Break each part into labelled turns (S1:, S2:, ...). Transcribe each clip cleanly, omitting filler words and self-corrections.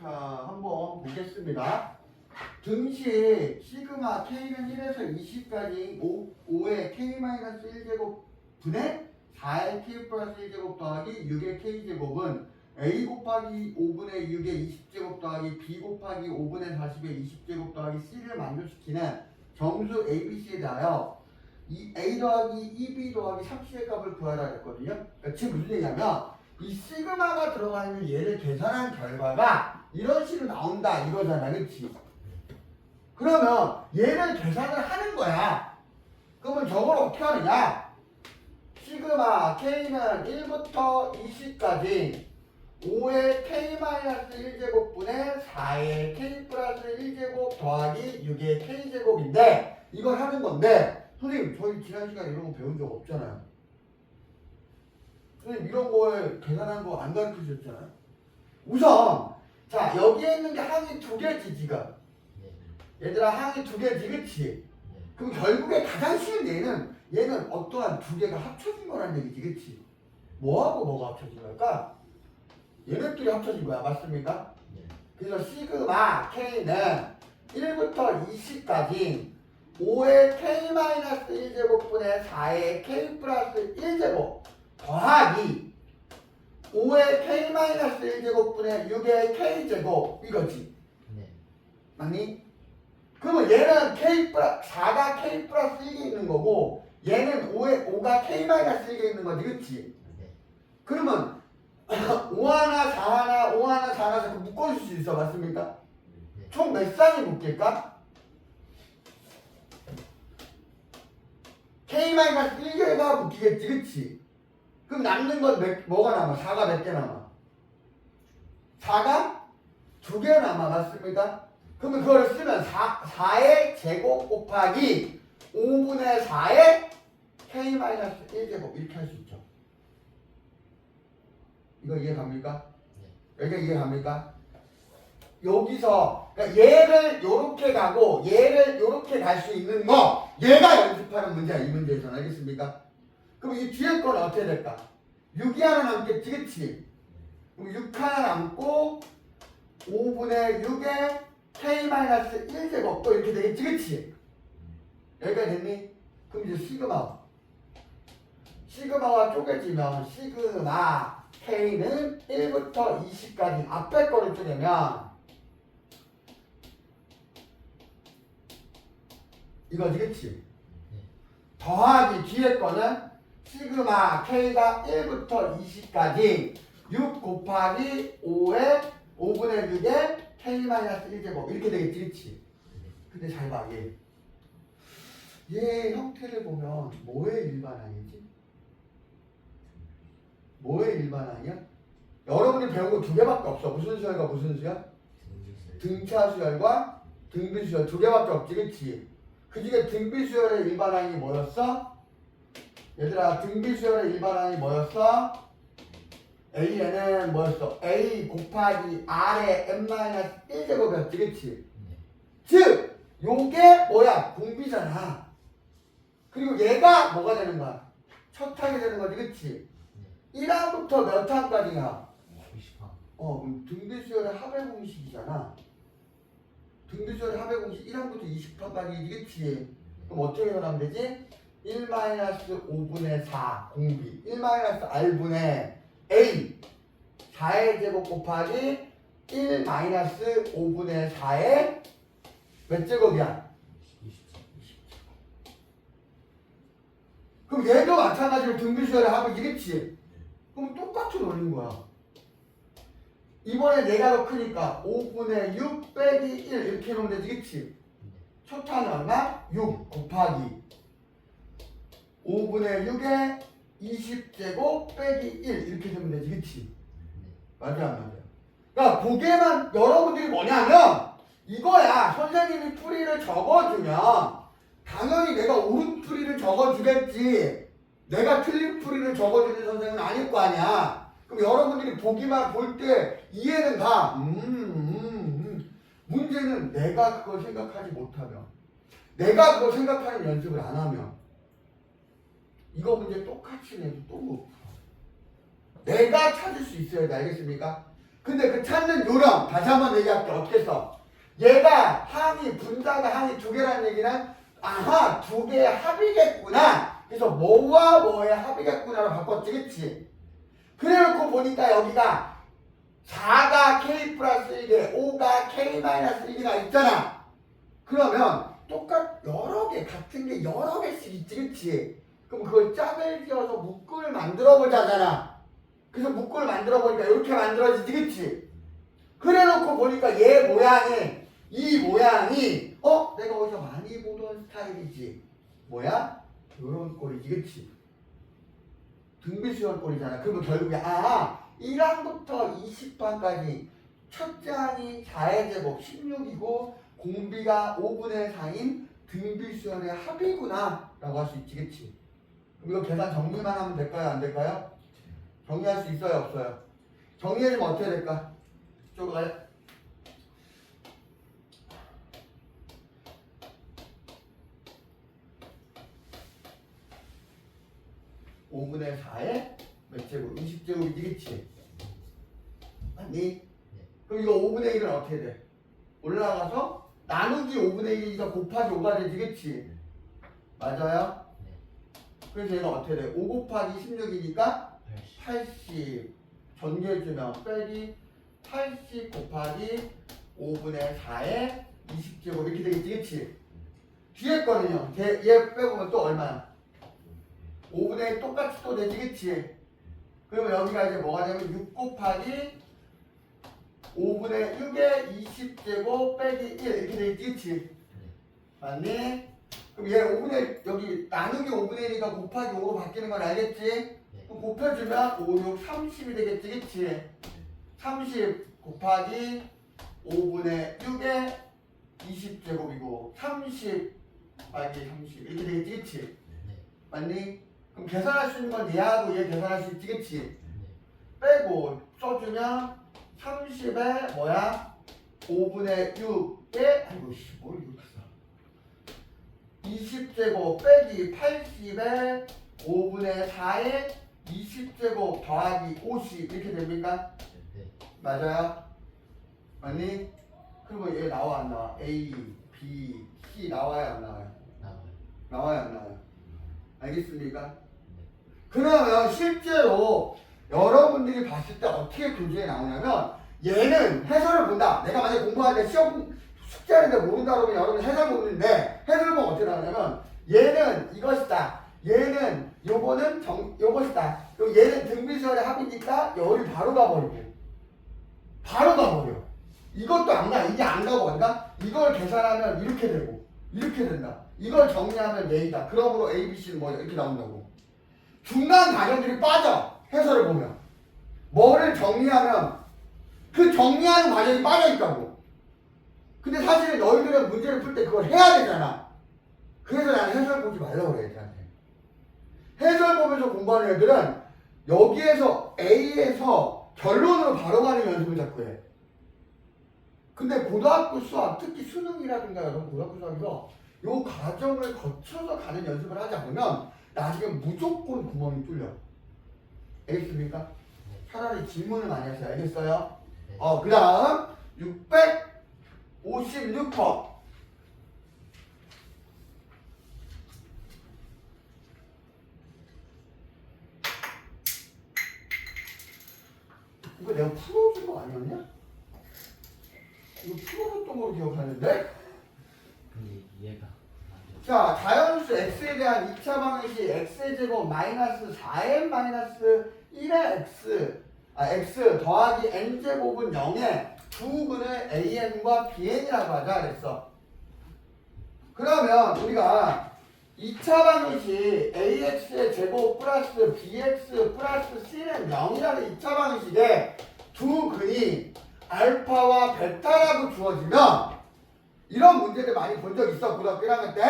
S1: 자, 한번 보겠습니다. 등식 시그마 K는 1에서 20까지 5의 K-1제곱 분의 4의 K 플러스 1제곱 더하기 6의 K제곱은 A 곱하기 5분의 6의 20제곱 더하기 B 곱하기 5분의 40의 20제곱 더하기 C를 만족시키는 정수 ABC에 대하여 이 A 더하기 2B 더하기 3C의 값을 구하라 했거든요. 그러니까 지금 무슨 얘기냐면 이 시그마가 들어가 있는 얘를 계산한 결과가 이런 식으로 나온다 이거잖아, 그렇지? 그러면 얘를 계산을 하는 거야. 그러면 저걸 어떻게 하느냐? 시그마 K는 1부터 20까지 5의 K-1제곱분의 4의 K 플러스 1제곱 더하기 6의 K제곱인데 이걸 하는 건데 선생님 저희 지난 시간에 이런 거 배운 적 없잖아요. 선생님 이런 걸 계산한 거 안 가르쳐 주셨잖아요. 우선 자 여기에 있는 게 항이 두 개지 지금. 얘들아 항이 두 개지 그치? 그럼 결국에 가장 쉬운 얘는 어떠한 두 개가 합쳐진 거란 얘기지 그치? 뭐하고 뭐가 합쳐진 걸까? 얘네들이 합쳐진 거야 맞습니까? 그래서 시그마 K는 1부터 20까지 5의 K-1제곱분의 4의 K 플러스 1제곱 더하기 5의 K-1제곱분의 6의 K제곱 이거지. 맞니? 그러면 얘는 K 플러스 4가 K 플러스 1이 있는 거고 얘는 5가 K-1에 있는 거지 그치? 그러면 5 하나 4 하나 5 하나 4 하나 자꾸 묶어줄 수 있어 맞습니까? 총 몇 쌍이 묶일까? K-1개가 묶이겠지 그치? 그럼 남는 건 뭐가 남아? 4가 몇 개 남아? 4가 2개 남아 맞습니까? 그러면 그거를 쓰면 4의 제곱 곱하기 5분의 4의 K-1제곱 이렇게 할 수 있죠. 이거 이해 갑니까? 여기가 이해 갑니까? 여기서 그러니까 얘를 요렇게 가고 얘를 요렇게 갈 수 있는 거 얘가 연습하는 문제야 이 문제에서는 알겠습니까? 그럼 이 뒤에 거는 어떻게 될까? 6이 하나 남겠지 그치? 그럼 6 하나 남고 5분의 6에 K-1제곱 또 이렇게 되겠지 그치? 여기까지 됐니? 그럼 이제 시그마와 쪼개지면 시그마 K는 1부터 20까지 앞에 거를 쪼개면 이거지 그치? 더하기 뒤에 거는 시그마 K가 1부터 20까지 6 곱하기 5의 5분의 6의 K-1제곱 이렇게 되겠지 그치? 근데 잘 봐 얘 형태를 보면 뭐의 일반항이지? 뭐의 일반항이야? 여러분이 배운 거 두 개밖에 없어. 무슨 수열과 무슨 수열? 등차 수열과 등비 수열 두 개밖에 없지 그치? 그 중에 등비 수열의 일반항이 뭐였어? 얘들아 등비 수열의 일반항이 뭐였어? A에는 뭐였어? A 곱하기 R의 n-1제곱이었지 그치? 즉 요게 뭐야? 공비잖아. 그리고 얘가 뭐가 되는 거야? 첫 항이 되는 거지 그치? 1항부터 몇 항까지야? 20항. 그럼 등비수열의 합의 공식이잖아. 등비수열의 합의 공식 1항부터 20항까지 그치? 그럼 어떻게 하면 되지? 1-5분의 4 공비 1-R분의 A 4의 제곱 곱하기 1-5분의 4의 몇 제곱이야? 20. 그럼 얘도 마찬가지로 등비수열의 합이겠지? 그럼 똑같이 놀린 거야. 이번에 내가 더 크니까 5분의 6 빼기 1 이렇게 해놓으면 되지 그치? 첫 항이 얼마? 6 곱하기 5분의 6에 20제곱 빼기 1 이렇게 되면 되지 그치? 맞아 안 맞아? 그러니까 보기에만 여러분들이 뭐냐면 이거야. 선생님이 풀이를 적어주면 당연히 내가 옳은 풀이를 적어주겠지. 내가 틀린 풀이를 적어주는 선생님은 아닐 거 아니야. 그럼 여러분들이 보기만 볼 때 이해는 가. 문제는 내가 그걸 생각하지 못하면, 내가 그걸 생각하는 연습을 안 하면 이거 문제 똑같이 내도 또 못 풀어. 내가 찾을 수 있어야 돼. 알겠습니까? 근데 그 찾는 요령 다시 한번 얘기할게. 어떻게 써? 얘가 항이 분자가 항이 두 개라는 얘기는 아하 두 개의 합이겠구나. 그래서 뭐와 뭐의 합이겠구나로 바꿨지, 그치? 그래놓고 보니까 여기가 4가 k 플러스 1개, 5가 k 마이너스 1개가 있잖아. 그러면 여러 개, 같은 게 여러 개씩 있지, 그치? 그럼 그걸 짝을 지어서 묶음을 만들어 보자잖아. 그래서 묶음을 만들어 보니까 이렇게 만들어지지, 그치? 그래 놓고 보니까 얘 모양이, 이 모양이, 내가 어디서 많이 보던 스타일이지. 뭐야? 요런 꼴이지, 그치? 등비수열 꼴이잖아. 그러면 결국에, 1항부터 20항까지 첫째 항이 4의 제곱 16이고, 공비가 5분의 4인 등비수열의 합이구나. 라고 할 수 있지, 그치? 그럼 이거 계산 정리만 하면 될까요? 안 될까요? 정리할 수 있어요? 없어요? 정리해주면 어떻게 될까? 이쪽으로 가요. 5분의 4에 몇 제곱? 20제곱이지, 그치? 맞니? 그럼 이거 5분의 1은 어떻게 돼? 올라가서 나누기 5분의 1이니까 곱하기 5가 되지, 그치? 맞아요? 그래서 얘는 어떻게 돼? 5 곱하기 16이니까 80 전개해주면 빼기 80 곱하기 5분의 4에 20제곱 이렇게 되겠지, 그치? 뒤에 거는요, 얘 빼보면 또 얼마야? 5분의 1 똑같이 또 되지, 그치? 그러면 여기가 이제 뭐가 되면 6 곱하기 5분의 6에 20제곱 빼기 1 이렇게 되겠지, 그치? 맞니? 그럼 얘 5분의 1 여기 나누기 5분의 1이니까 곱하기 5로 바뀌는 건 알겠지? 그럼 곱해주면 5, 6, 30이 되겠지, 그치? 30 곱하기 5분의 6에 20제곱이고 30 곱하기 30 이렇게 되겠지, 그치? 맞니? 그럼 계산할 수 있는 건 얘하고 얘 계산할 수 있지, 그치? 빼고 써주면 30에 뭐야? 5분의 6에 아이고 뭘 이렇게 써 20제곱 빼기 80에 5분의 4에 20제곱 더하기 50 이렇게 됩니까? 맞아요? 맞니? 그리고 얘 나와 안 나와? A, B, C 나와요 안 나와요? 나와요 안 나와요? 알겠습니까? 그러면 실제로 여러분들이 봤을 때 어떻게 교재에 나오냐면 얘는 해설을 본다. 내가 만약에 공부하는데 시험 숙제하는데 모른다 그러면 여러분 해설 보는데 해설 보면 어떻게 나오냐면 얘는 이것이다. 얘는 요거는 요것이다. 그리고 얘는 등비수열의 합이니까 열이 바로 가버리고 바로 가버려. 이것도 안 가. 이게 안 가버린다. 이걸 계산하면 이렇게 되고 이렇게 된다. 이걸 정리하면 얘이다. 그러므로 A, B, C는 뭐냐 이렇게 나온다고. 중간 과정들이 빠져. 해설을 보면 뭐를 정리하면 그 정리하는 과정이 빠져있다고. 근데 사실은 너희들은 문제를 풀 때 그걸 해야 되잖아. 그래서 나는 해설 보지 말라고 그래 애들한테. 해설 보면서 공부하는 애들은 여기에서 A에서 결론으로 바로 가는 연습을 자꾸 해. 근데 고등학교 수학, 특히 수능이라든가 여러분 고등학교 수학에서 이 과정을 거쳐서 가는 연습을 하지 않으면 나중에 무조건 구멍이 뚫려. 알겠습니까? 차라리 질문을 많이 하세요. 알겠어요? 그 다음 656번. 이거 내가 풀어준 거 아니었냐? 이거 풀어줬던 걸로 기억하는데?
S2: 얘가
S1: 자, 자연수 x에 대한 2차 방정식 x의 제곱 마이너스 4n 마이너스 1의 x 더하기 n제곱은 0에 두 근을 an과 bn이라고 하자 그랬어. 그러면 우리가 2차 방정식 ax의 제곱 플러스 bx 플러스 c는 0이라는 2차 방정식에 두 근이 알파와 베타라고 주어지면 이런 문제들 많이 본 적 있어. 고등학교 1학년 때.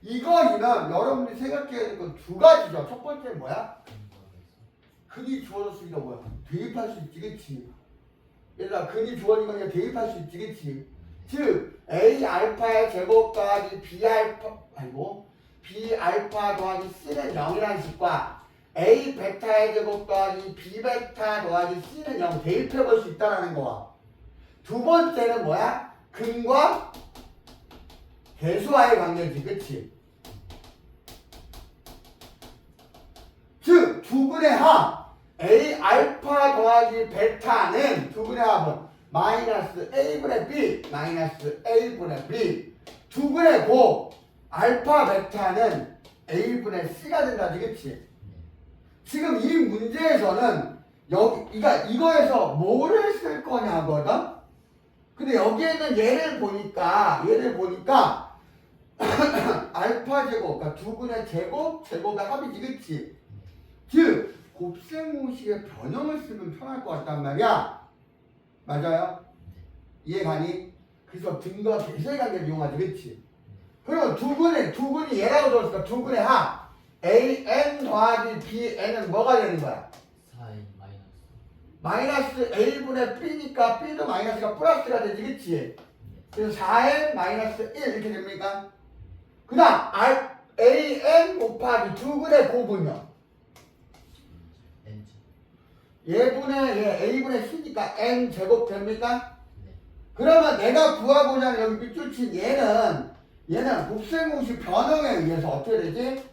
S1: 이거이면 여러분들이 생각해야 될 건 두 가지죠. 첫 번째는 뭐야? 근이 주어졌으니까 뭐야? 대입할 수 있지, 그치? 얘들아, 근이 주어진 거니까 대입할 수 있지, 그치? 즉, A 알파의 제곱 더하기 B 알파 더하기 C는 0이라는 식과 A 베타의 제곱 더하기 B 베타 더하기 C는 0 대입해 볼 수 있다는 거야. 두 번째는 뭐야? 근과 계수와의 관계지, 그치? 즉, 두 근의 합 A 알파 더하기 베타는 두 근의 합은 마이너스 A분의 B 마이너스 A분의 B. 두 근의 곱 알파 베타는 A분의 C가 된다지, 그치? 지금 이 문제에서는 이거에서 뭐를 쓸 거냐거든? 근데 여기에는 얘를 보니까 알파 제곱, 그러니까 두 근의 제곱의 합이지, 그치? 즉, 곱셈공식의 변형을 쓰면 편할 것 같단 말이야. 맞아요? 이해가니? 그래서 등과 계수의 관계를 이용하지, 그치? 그리고 두 근이 얘라고 줬으니까 두 근의 합 AN 더하기 BN은 뭐가 되는 거야?
S2: 4n 마이너스.
S1: 마이너스 A분의 B니까 B도 마이너스가 플러스가 되지, 그치? 그래서 4n 마이너스 1 이렇게 됩니까? 그 다음 AN 곱하기 두 근의 곱은요?
S2: n
S1: 얘분의 얘 A분의 C니까 N 제곱 됩니까?
S2: 네.
S1: 그러면 내가 구하고자 하는 여기 밑줄 친 얘는 곱셈공식 변형에 의해서 어떻게 되지?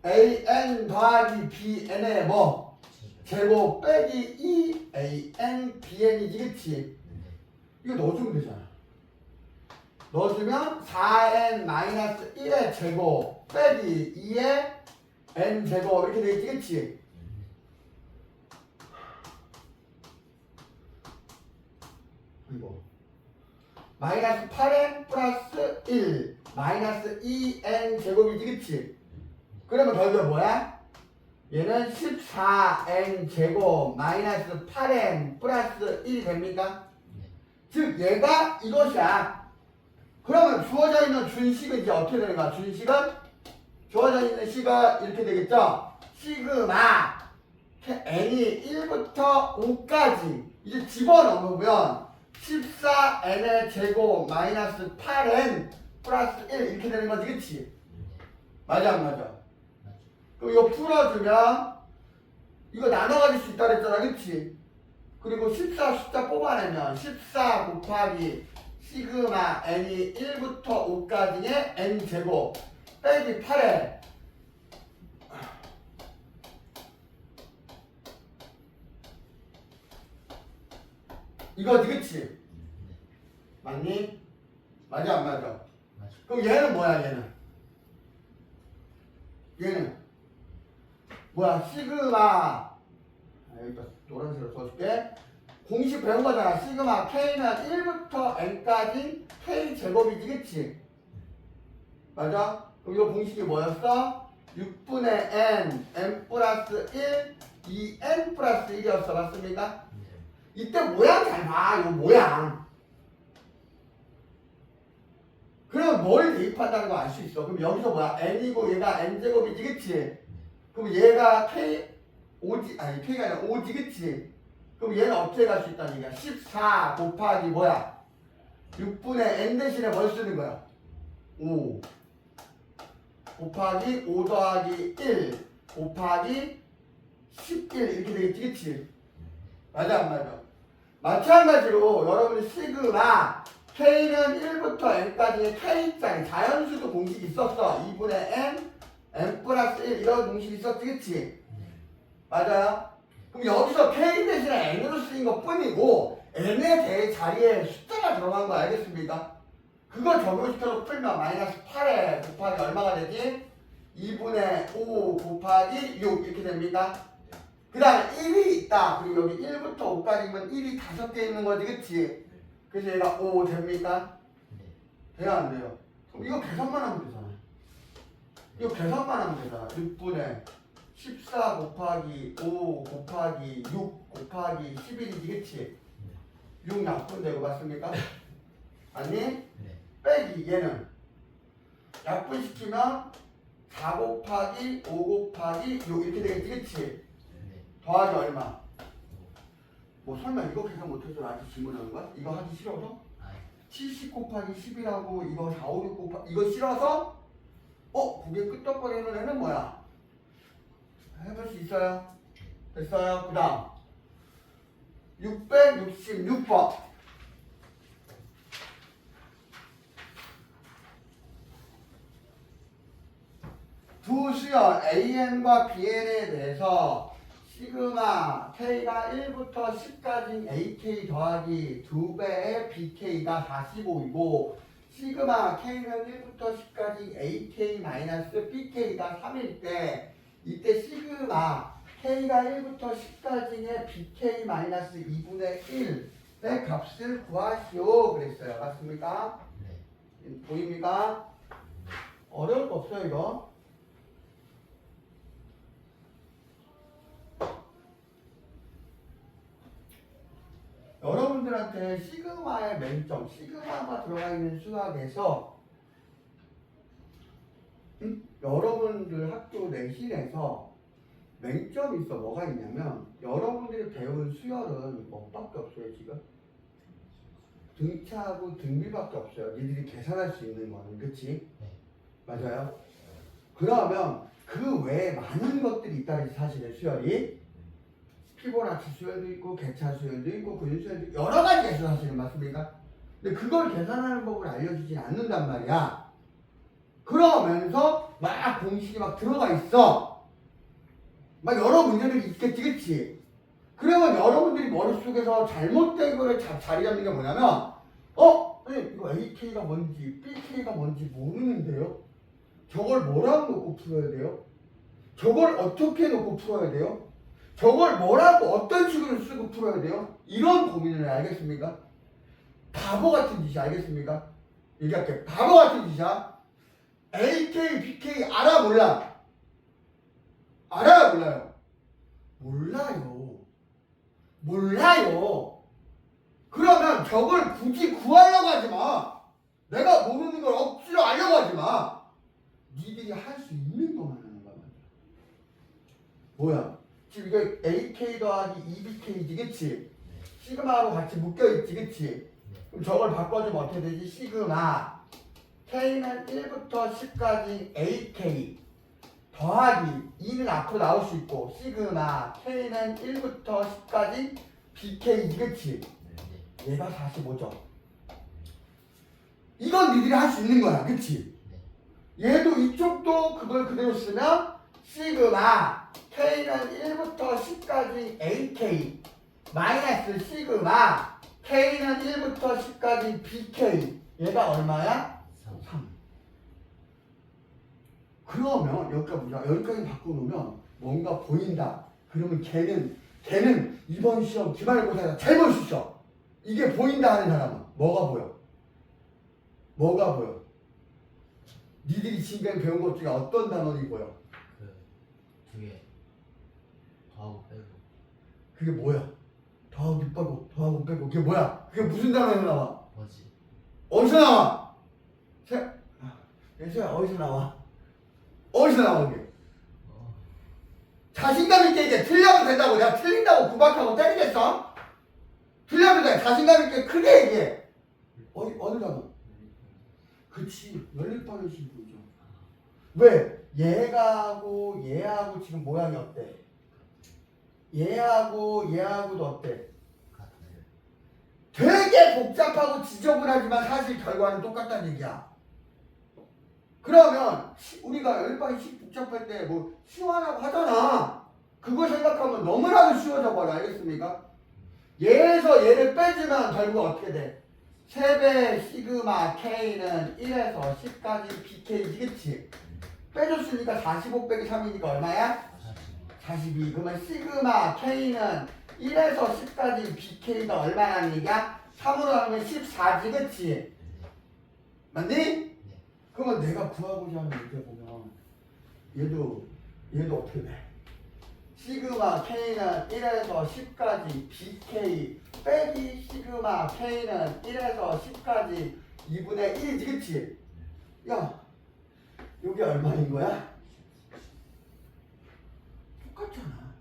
S1: AN 더하기 BN의 뭐? 제곱 빼기 2AN BN이지, 그치? 이거 넣어주면 되잖아. 넣어주면 4N 마이너스 1의 제곱 빼기 2의 N 제곱 이렇게 되겠지, 그치? 이거 마이너스 8N 플러스 1 마이너스 2N 제곱이지, 그치? 그러면 결과 뭐야? 얘는 14N 제곱 마이너스 8N 플러스 1이 됩니까? 즉 얘가 이것이야. 그러면 주어져 있는 준식은 이제 어떻게 되는 거야? 준식은 주어져 있는 식은 이렇게 되겠죠? 시그마 n이 1부터 5까지 이제 집어넣으면 14n의 제곱 마이너스 8n 플러스 1 이렇게 되는 거지, 그치? 맞아 안 맞아? 그럼 이거 풀어주면 이거 나눠 가질 수 있다 그랬잖아, 그치? 그리고 14 숫자 뽑아내면 14 곱하기 시그마 n이 1부터 5까지의 n 제곱 빼기 8에 이거지, 그치? 맞니? 맞아 안 맞아? 그럼 얘는 뭐야, 얘는 뭐야? 시그마 여기다 노란색으로 써줄게. 공식 배운 거잖아. 시그마 K는 1부터 N까지 K 제곱이지, 그치? 맞아? 그럼 이거 공식이 뭐였어? 6분의 N, N 플러스 1, 2N 플러스 1이었어. 맞습니까? 이때 모양 잘 봐. 이거 모양. 그럼 뭘 대입한다는 거 알 수 있어. 그럼 여기서 뭐야? N이고 얘가 N제곱이지, 그치? 그럼 얘가 K가 아니라 5지, 그치? 그럼 얘는 어떻게 갈 수 있다는 얘기야? 14 곱하기 뭐야? 6분의 N 대신에 뭘 쓰는 거야? 5 곱하기 5 더하기 1 곱하기 11 이렇게 되겠지, 그치? 맞아 안 맞아? 마찬가지로 여러분이 시그마 K는 1부터 N까지의 K짜리 자연수도 공식이 있었어. 2분의 N, N 플러스 1 이런 공식이 있었지, 그치? 맞아요? 그럼 여기서 K 대신에 N으로 쓰인 것 뿐이고 N에 대해 자리에 숫자가 들어간 거 알겠습니까? 그거 적용시켜서 풀면 마이너스 8에 곱하기 얼마가 되지? 2분의 5 곱하기 6 이렇게 됩니까? 그 다음에 1이 있다. 그리고 여기 1부터 5까지면 1이 5개 있는 거지, 그치? 그래서 얘가 5 됩니까? 돼요 안 돼요? 그럼 이거 계산만 하면 되잖아. 이거 계산만 하면 되잖아. 6분의 14 곱하기 5 곱하기 6 곱하기 11이지, 그치? 6 약분되고 맞습니까? 아니? 빼기 얘는 약분시키면 4 곱하기 5 곱하기 6 이렇게 되겠지, 그치? 더하기 얼마? 뭐 설마 이거 계산 못해서 나한테 질문하는 거야? 이거 하기 싫어서? 70 곱하기 10이라고 이거 4, 5, 6 곱하기 이거 싫어서? 그게 끄떡거리는 애는 뭐야? 해볼 수 있어요? 됐어요? 그 다음 666번 두 수열 AN과 BN에 대해서 시그마 K가 1부터 10까지인 AK 더하기 2배의 BK가 45이고 시그마 K는 1부터 10까지 AK-BK가 3일 때 이때 시그마 K가 1부터 10까지의 BK-2분의 1의 값을 구하시오 그랬어요. 맞습니까?
S2: 네.
S1: 보입니까? 어려울 거 없어요 이거. 여러분들한테 시그마의 맹점, 시그마가 들어가 있는 수학에서 여러분들 학교 내신에서 맹점이 있어. 뭐가 있냐면 여러분들이 배운 수열은 뭐밖에 없어요 지금? 등차하고 등비밖에 없어요. 니들이 계산할 수 있는 거는. 그치?
S2: 네.
S1: 맞아요? 그러면 그 외에 많은 것들이 있다는 사실은 수열이 피보나치 수열도 있고 개차 수열도 있고 근유 수열도 있고 여러 가지가 있어 사실은. 맞습니까? 근데 그걸 계산하는 법을 알려주진 않는단 말이야. 그러면서 막 공식이 막 들어가 있어. 막 여러 문제들이 있겠지. 그치? 그러면 여러분들이 머릿속에서 잘못된 거를 자리 잡는 게 뭐냐면 이거 AK가 뭔지 BK가 뭔지 모르는데요? 저걸 뭐라고 놓고 풀어야 돼요? 저걸 어떻게 놓고 풀어야 돼요? 저걸 뭐라고 어떤 식으로 쓰고 풀어야 돼요? 이런 고민을 해. 알겠습니까? 바보 같은 짓이. 알겠습니까? 얘기할게. 바보 같은 짓이야. AK, BK 알아 몰라? 알아요 몰라요? 몰라요. 몰라요. 그러면 저걸 굳이 구하려고 하지 마. 내가 모르는 걸 억지로 알려고 하지 마. 니들이 할 수 있는 것만 하는 거야. 뭐야? 지금 이거 AK 더하기 2BK지, 그치? 시그마로 같이 묶여있지, 그치? 그럼 저걸 바꿔주면 어떻게 되지? 시그마 K는 1부터 10까지 AK 더하기 2는 앞으로 나올 수 있고 시그마 K는 1부터 10까지 BK지, 그치? 얘가 45죠. 이건 니들이 할 수 있는 거야, 그치? 얘도 이쪽도 그걸 그대로 쓰면 시그마 K는 1부터 10까지 AK 마이너스 시그마 K는 1부터 10까지 BK 얘가 얼마야? 3. 그러면 여기까지 보자. 여기까지 바꿔놓으면 뭔가 보인다. 그러면 걔는 이번 시험 기말고사에서 잘 볼 수 있어. 이게 보인다 하는 사람은 뭐가 보여? 뭐가 보여? 니들이 지금까지 배운 것 중에 어떤 단원이 보여?
S2: 두 개 더하고 빼고.
S1: 그게 뭐야? 더하고 빼고 더하고 빼고 그게 뭐야? 그게 무슨 단어에서 나와?
S2: 뭐지?
S1: 어디서 나와? 예수야 어디서 나와? 어디서 나와 그게? 자신감 있게 이게 틀려도 된다고 내가 틀린다고 구박하고 때리겠어? 틀려도 돼. 자신감 있게 크게 얘기해. 어느 단어? 그치. 연립반응 신분이죠. 왜? 얘하고 얘하고 지금 모양이 어때? 얘하고도 어때? 되게 복잡하고 지저분하지만 사실 결과는 똑같다는 얘기야. 그러면 우리가 연립반응식 복잡할 때 뭐 시원하고 하잖아. 그거 생각하면 너무나도 쉬워져 버려. 알겠습니까? 얘에서 얘를 빼주면 결국 어떻게 돼? 3배 시그마 K는 1에서 10까지 BK지, 그치? 빼줬으니까 45 빼기 3이니까 얼마야? 42. 그러면 시그마 K는 1에서 10까지 BK가 얼마라는 얘기야? 3으로 하면 14지, 그치? 맞니? 그러면 내가 구하고자 하는 문제 보면 얘도 어떻게 돼? 시그마 K는 1에서 10까지 BK 빼기 시그마 K는 1에서 10까지 2분의 1이지, 그치? 야, 여기 얼마인 거야? 똑같잖아.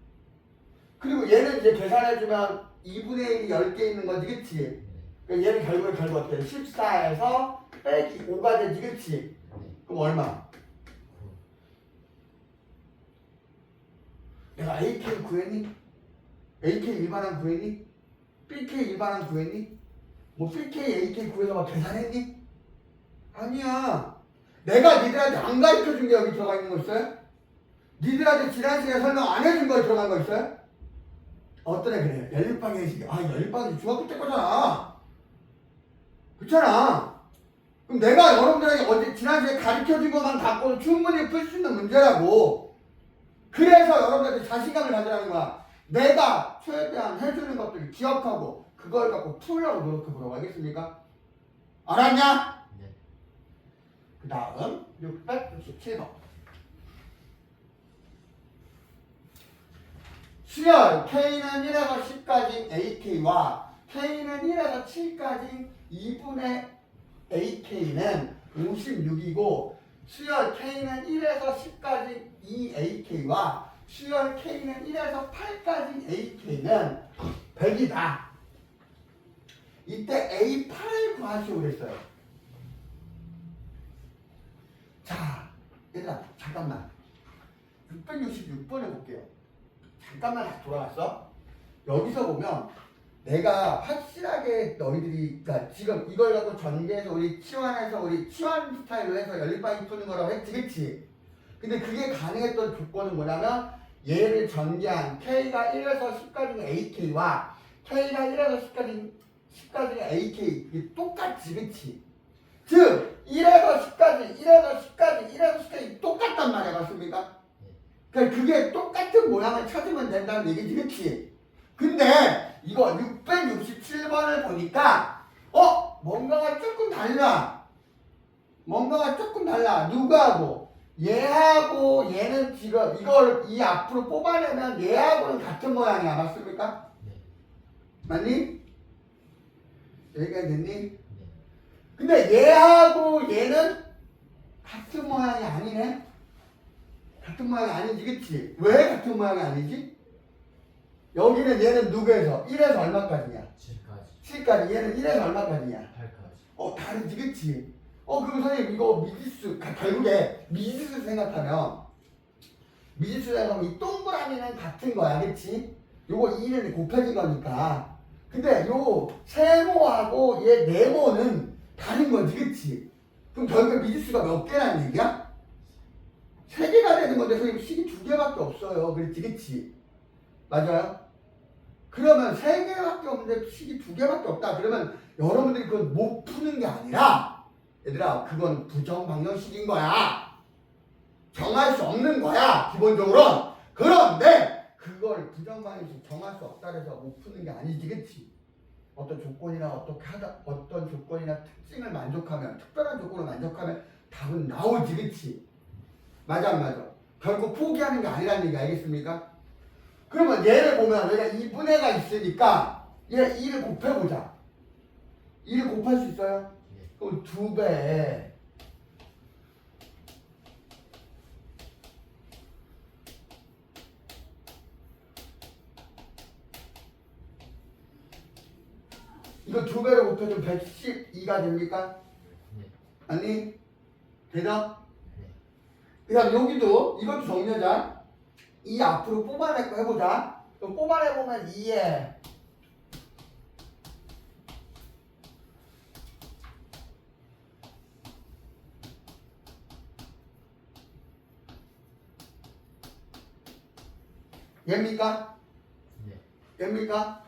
S1: 그리고 얘는 이제 계산해주면 2분의 1이 10개 있는 거지, 그치? 그러니까 얘는 결국 어떻게 돼? 14에서 빼기 5가 되지, 그치? 그럼 얼마? 내가 AK 구했니? AK 일반항 구했니? BK 일반항 구했니? 뭐 BK, AK 구해서 막 계산했니? 아니야. 내가 니들한테 안 가르쳐준 게 여기 들어가 있는 거 있어요? 니들한테 지난 시간에 설명 안 해준 거에 들어간 거 있어요? 어떤 애 그래? 연립방 형식이. 아, 연립방이 중학교 때 거잖아. 그렇잖아. 그럼 내가 여러분들에게 어제 지난 시간에 가르쳐준 것만 갖고도 충분히 풀 수 있는 문제라고. 그래서 여러분들한테 자신감을 가지라는 거야. 내가 최대한 해주는 것들을 기억하고 그걸 갖고 풀려고 노력해보라고. 알겠습니까? 알았냐?
S2: 네.
S1: 그 다음 667번. 수열 K는 1에서 10까지 AK와 K는 1에서 7까지 2분의 AK는 56이고 수열 K는 1에서 10까지 2AK와 수열 K는 1에서 8까지 AK는 100이다. 이때 A8을 구하시오 그랬어요. 자, 얘들아 잠깐만 666번을 볼게요. 잠깐만 다시 돌아갔어. 여기서 보면 내가 확실하게 너희들이 그러니까 지금 이걸 갖고 전개해서 우리 치환해서 우리 치환 스타일로 해서 연립방이 푸는 거라고 했지, 그치? 근데 그게 가능했던 조건은 뭐냐면 얘를 전개한 K가 1에서 10까지는 AK와 K가 1에서 10까지는 AK 이게 똑같지, 그치? 즉 1에서 10까지, 1에서 10까지, 1에서 10까지 똑같단 말이야, 맞습니까? 그러니까 그게 똑같은 모양을 찾으면 된다는 얘기지, 그치? 근데 이거 667번을 보니까 뭔가가 조금 달라. 뭔가가 조금 달라. 누구하고? 얘하고 얘는 지금 이걸 이 앞으로 뽑아내면 얘하고는 같은 모양이야. 맞습니까?
S2: 네.
S1: 맞니? 여기까지 됐니?
S2: 네.
S1: 근데 얘하고 얘는 같은 모양이 아니네? 같은 모양이 아니지, 그치? 왜 같은 모양이 아니지? 여기는 얘는 누구에서? 1에서 얼마까지냐?
S2: 7까지.
S1: 7까지. 얘는 1에서 얼마까지냐?
S2: 8까지.
S1: 다르지, 그치? 그럼 선생님, 이거 미지수, 결국에 미지수 생각하면, 미지수 생각하면 이 동그라미는 같은 거야, 그치? 요거 2는 곱해진 거니까. 근데 요 세모하고 얘 네모는 다른 거지, 그치? 그럼 결국에 미지수가 몇 개라는 얘기야? 3개가 되는 건데, 선생님, 식이 2개밖에 없어요. 그렇지, 그치? 맞아요? 그러면 3개밖에 없는데 식이 2개밖에 없다. 그러면 여러분들이 그걸 못 푸는 게 아니라 얘들아 그건 부정방정식인 거야. 정할 수 없는 거야 기본적으로. 그런데 그걸 부정방정식 정할 수 없다 해서 못 푸는 게 아니지, 그치? 어떤 조건이나 어떤 조건이나 특징을 만족하면 특별한 조건을 만족하면 답은 나오지, 그치? 맞아 안 맞아? 결국 포기하는 게 아니라는 얘기 알겠습니까? 그러면 얘를 보면 얘가 2분의가 있으니까 얘 2를 곱해보자. 2를 곱할 수 있어요?
S2: 네.
S1: 그럼 2배. 이거 2배로 곱해주면 112가 됩니까?
S2: 네.
S1: 아니? 대답?
S2: 네.
S1: 그 다음 여기도 이것도 정리하자. 2 앞으로 뽑아내고 해보자. 그럼 뽑아내보면 2에 얘입니까?
S2: 네.
S1: 얘입니까?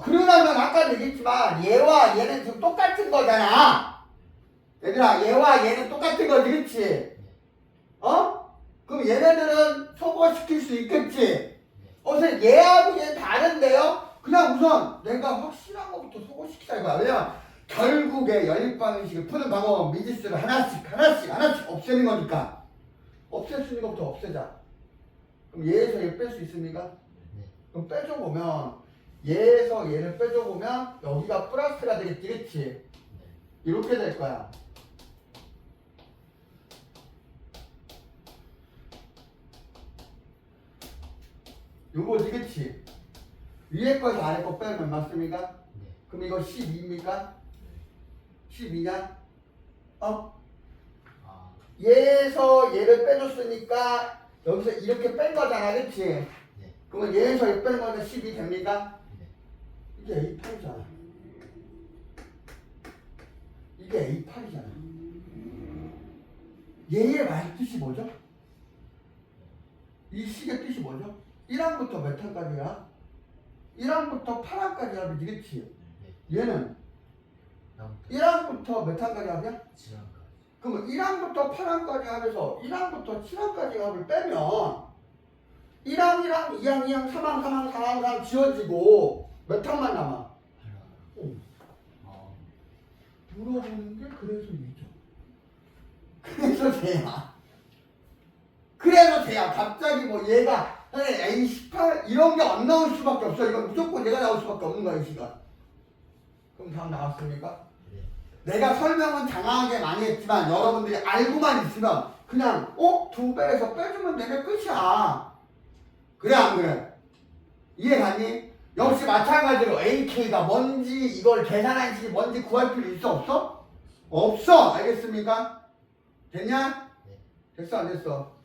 S1: 그러려면 아까 얘기했지만 얘와 얘는 지금 똑같은 거잖아. 얘들아 얘와 얘는 똑같은 거지, 그치? 그럼 얘네들은 소거시킬 수 있겠지? 선생님 얘하고 얘는 다른데요? 그냥 우선 내가 확실한 것부터 소거시키자 이거야. 왜냐면 결국에 연립방정식을 푸는 방법은 미지수를 하나씩 없애는 거니까. 없앨 수 있는 것부터 없애자. 그럼 얘에서 얘 뺄 수 있습니까?
S2: 네.
S1: 그럼 빼줘보면 얘에서 얘를 빼줘보면 여기가 플러스가 되겠지, 그치?
S2: 네.
S1: 이렇게 될 거야. 요거지, 그치? 위에 거에서 아래 거 빼면 맞습니까?
S2: 네.
S1: 그럼 이거 12입니까? 12냐?
S2: 아.
S1: 얘에서 얘를 빼줬으니까 여기서 이렇게 뺀 거잖아, 그치?
S2: 네.
S1: 그러면 얘에서 이렇게 뺀 거는 12 됩니까?
S2: 네.
S1: 이게 A8이잖아. 이게 A8이잖아. 얘의 말 뜻이 뭐죠? 이 식의 뜻이 뭐죠? 1항부터 몇 항까지야? 1항부터 8항까지 합이지, 그치?
S2: 네.
S1: 얘는
S2: 다음부터
S1: 1항부터 몇 항까지 합이야?
S2: 지난까지.
S1: 그러면 1항부터 8항까지 합에서 1항부터 7항까지 합을 빼면 1항, 1항, 2항, 2항, 3항, 3항, 4항, 4항 지워지고 몇 항만 남아?
S2: 하나. 어.
S1: 물어보는 게 그래서 얘죠. 그래서 쟤야. 그래서 쟤야. 갑자기 뭐 얘가 A18 이런 게 안 나올 수밖에 없어. 이건 무조건 얘가 나올 수밖에 없는 거야, 이 시간. 그럼 답 나왔습니까?
S2: 네.
S1: 내가 설명은 장황하게 많이 했지만 여러분들이 알고만 있으면 그냥 2배에서 빼주면 되면 끝이야. 그래 안 그래? 이해 갔니? 역시 마찬가지로 AK가 뭔지 이걸 계산한 식이 뭔지 구할 필요 있어 없어? 없어. 알겠습니까? 됐냐?
S2: 네.
S1: 됐어 안 됐어?